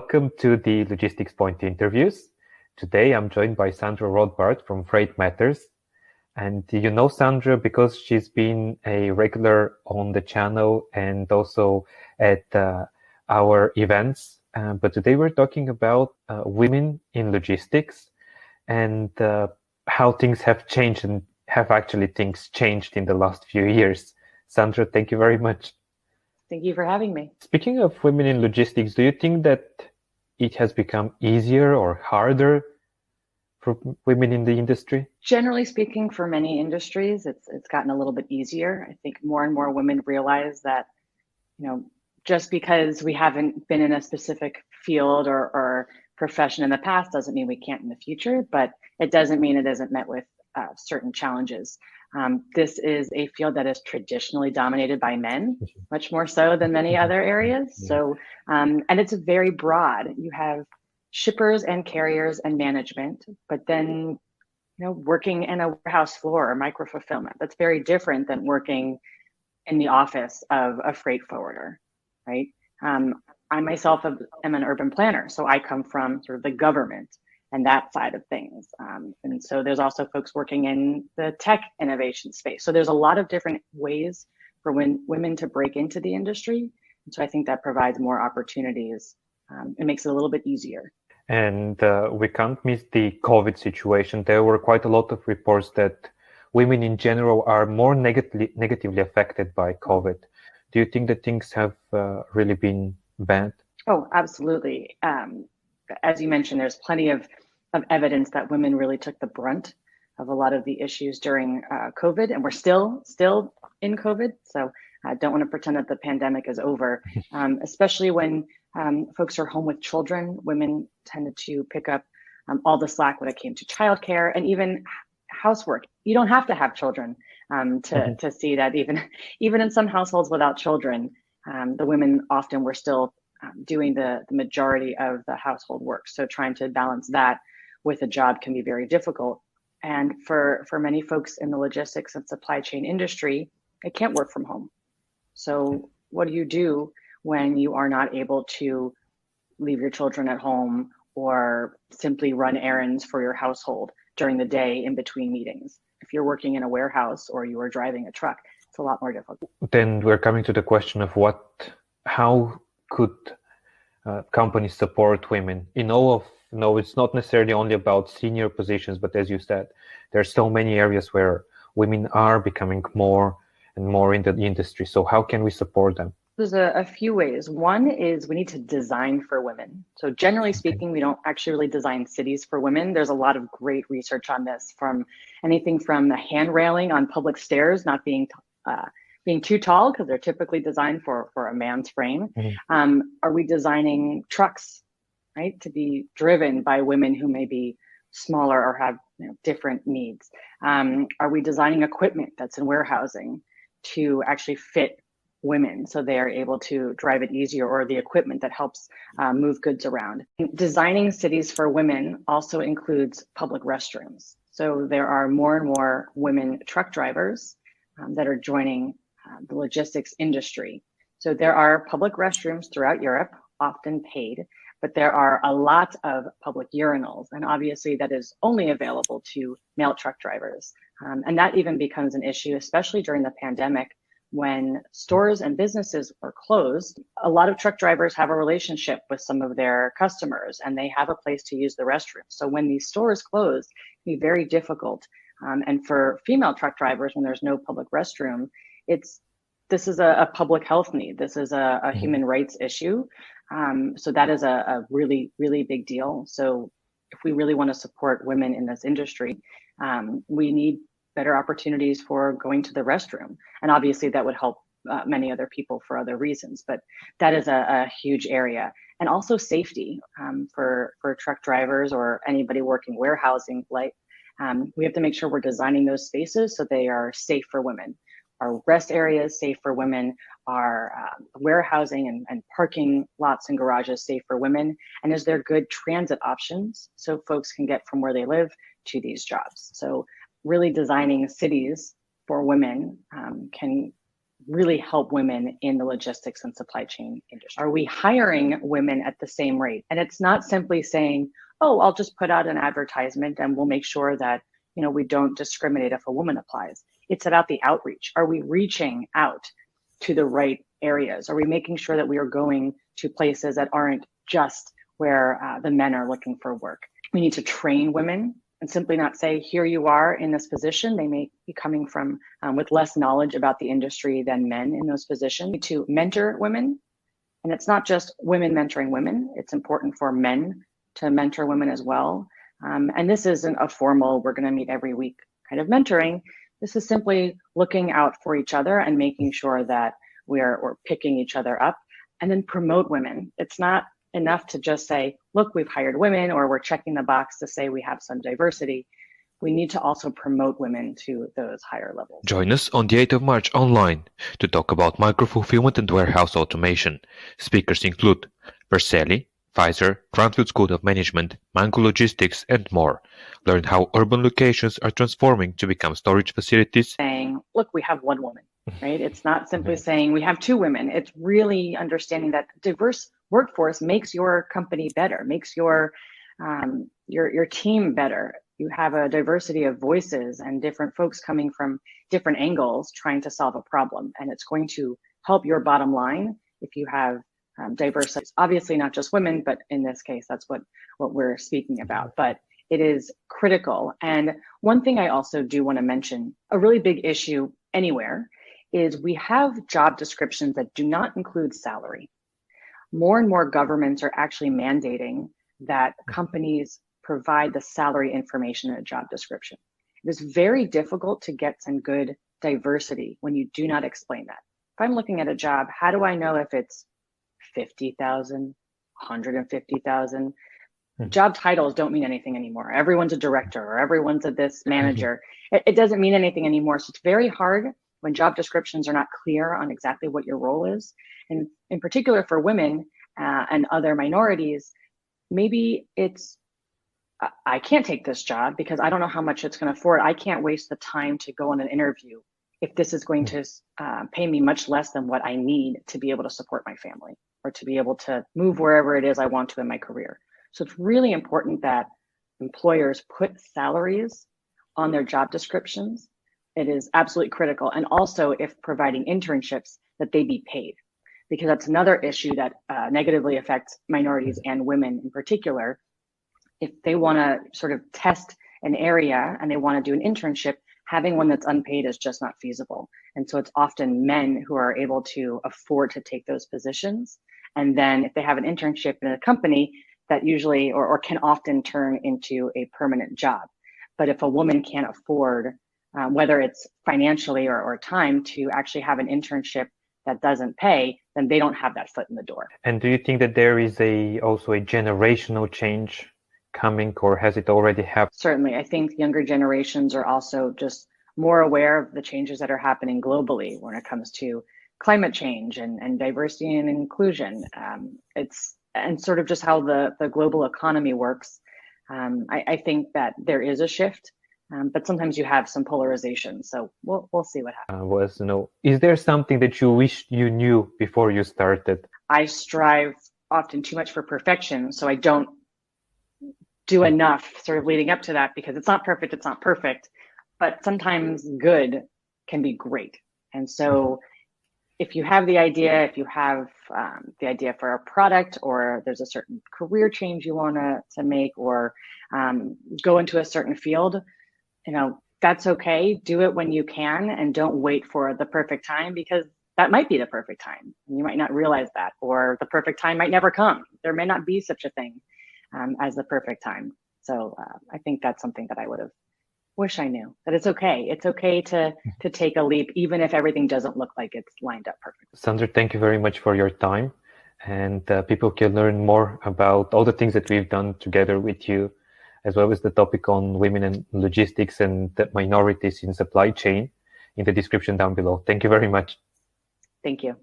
Welcome to the Logistics Point interviews. Today I'm joined by Sandra Rothbard from Freight Matters. And you know Sandra because she's been a regular on the channel and also at our events. But today we're talking about women in logistics and how things have changed and have actually things changed in the last few years. Sandra, thank you very much. Thank you for having me. Speaking of women in logistics, do you think that it has become easier or harder for women in the industry? Generally speaking, for many industries, it's gotten a little bit easier. I think more and more women realize that, just because we haven't been in a specific field or profession in the past doesn't mean we can't in the future, but it doesn't mean it isn't met with certain challenges. This is a field that is traditionally dominated by men, much more so than many other areas. So, and it's very broad. You have shippers and carriers and management, but then, working in a warehouse floor or micro fulfillment, that's very different than working in the office of a freight forwarder, right? I myself am an urban planner, so I come from sort of the government and that side of things. And so there's also folks working in the tech innovation space. So there's a lot of different ways for women to break into the industry. And so I think that provides more opportunities. It makes it a little bit easier. And we can't miss the COVID situation. There were quite a lot of reports that women in general are more negatively affected by COVID. Do you think that things have really been bad? Oh, absolutely. As you mentioned, there's plenty of evidence that women really took the brunt of a lot of the issues during COVID, and we're still in COVID. So I don't want to pretend that the pandemic is over, especially when folks are home with children. Women tended to pick up all the slack when it came to childcare and even housework. You don't have to have children to see that even in some households without children, the women often were still doing the majority of the household work. So trying to balance that with a job can be very difficult. And for many folks in the logistics and supply chain industry, it can't work from home. So what do you do when you are not able to leave your children at home or simply run errands for your household during the day in between meetings? If you're working in a warehouse or you are driving a truck, it's a lot more difficult. Then we're coming to the question of how could companies support women in all of it's not necessarily only about senior positions, but as you said, there are so many areas where women are becoming more and more in the industry. So how can we support them? There's a few ways. One is we need to design for women. So generally speaking, we don't actually really design cities for women. There's a lot of great research on this, from anything from the hand railing on public stairs not being too tall because they're typically designed for a man's frame. Mm-hmm. Are we designing trucks, right, to be driven by women who may be smaller or have different needs? Are we designing equipment that's in warehousing to actually fit women so they are able to drive it easier, or the equipment that helps move goods around? Designing cities for women also includes public restrooms. So there are more and more women truck drivers that are joining the logistics industry. So there are public restrooms throughout Europe, often paid, but there are a lot of public urinals. And obviously that is only available to male truck drivers. And that even becomes an issue, especially during the pandemic, when stores and businesses are closed. A lot of truck drivers have a relationship with some of their customers and they have a place to use the restroom. So when these stores close, it can be very difficult. And for female truck drivers, when there's no public restroom, this is a public health need. This is a human rights issue. So that is a really, really big deal. So if we really want to support women in this industry, we need better opportunities for going to the restroom. And obviously that would help many other people for other reasons, but that is a huge area. And also safety for truck drivers or anybody working warehousing. We have to make sure we're designing those spaces so they are safe for women. Our rest areas safe for women, our warehousing and parking lots and garages safe for women, and is there good transit options so folks can get from where they live to these jobs? So really designing cities for women can really help women in the logistics and supply chain industry? Are we hiring women at the same rate? And it's not simply saying, oh, I'll just put out an advertisement and we'll make sure that, we don't discriminate if a woman applies. It's about the outreach. Are we reaching out to the right areas? Are we making sure that we are going to places that aren't just where the men are looking for work? We need to train women and simply not say, here you are in this position. They may be coming from with less knowledge about the industry than men in those positions. We need to mentor women. And it's not just women mentoring women. It's important for men to mentor women as well. And this isn't a formal, we're going to meet every week kind of mentoring. This is simply looking out for each other and making sure that we're picking each other up, and then promote women. It's not enough to just say, look, we've hired women, or we're checking the box to say we have some diversity. We need to also promote women to those higher levels. Join us on the 8th of March online to talk about micro-fulfillment and warehouse automation. Speakers include Vercelli, Pfizer, Cranfield School of Management, Mango Logistics, and more. Learn how urban locations are transforming to become storage facilities. Saying, look, we have one woman, right? It's not simply saying we have two women. It's really understanding that diverse workforce makes your company better, makes your team better. You have a diversity of voices and different folks coming from different angles trying to solve a problem. And it's going to help your bottom line if you have diversity. Obviously not just women, but in this case, that's what we're speaking about. But it is critical. And one thing I also do want to mention, a really big issue anywhere, is we have job descriptions that do not include salary. More and more governments are actually mandating that companies provide the salary information in a job description. It is very difficult to get some good diversity when you do not explain that. If I'm looking at a job, how do I know if it's 50,000, 150,000? Job titles don't mean anything anymore. Everyone's a director or everyone's a this manager. It doesn't mean anything anymore. So it's very hard when job descriptions are not clear on exactly what your role is. And in particular for women and other minorities, maybe it's, I can't take this job because I don't know how much it's going to afford. I can't waste the time to go on an interview if this is going to pay me much less than what I need to be able to support my family or to be able to move wherever it is I want to in my career. So it's really important that employers put salaries on their job descriptions. It is absolutely critical. And also, if providing internships, that they be paid, because that's another issue that negatively affects minorities and women in particular. If they want to sort of test an area and they want to do an internship, having one that's unpaid is just not feasible. And so it's often men who are able to afford to take those positions. And then if they have an internship in a company, that usually or can often turn into a permanent job. But if a woman can't afford, whether it's financially or time, to actually have an internship that doesn't pay, then they don't have that foot in the door. And do you think that there is also a generational change coming, or has it already happened? Certainly. I think younger generations are also just more aware of the changes that are happening globally when it comes to climate change and diversity and inclusion. And sort of just how the global economy works. I think that there is a shift, but sometimes you have some polarization. So we'll see what happens. Is there something that you wish you knew before you started? I strive often too much for perfection, so I don't do enough sort of leading up to that, because it's not perfect, but sometimes good can be great. And so if you have the idea, if you have the idea for a product, or there's a certain career change you want to make, or go into a certain field, that's okay. Do it when you can, and don't wait for the perfect time, because that might be the perfect time. You might not realize that, or the perfect time might never come. There may not be such a thing as the perfect time. So I think that's something that I would have wish I knew, that it's okay. It's okay to take a leap, even if everything doesn't look like it's lined up perfectly. Sandra, thank you very much for your time. And people can learn more about all the things that we've done together with you, as well as the topic on women and logistics and the minorities in supply chain, in the description down below. Thank you very much. Thank you.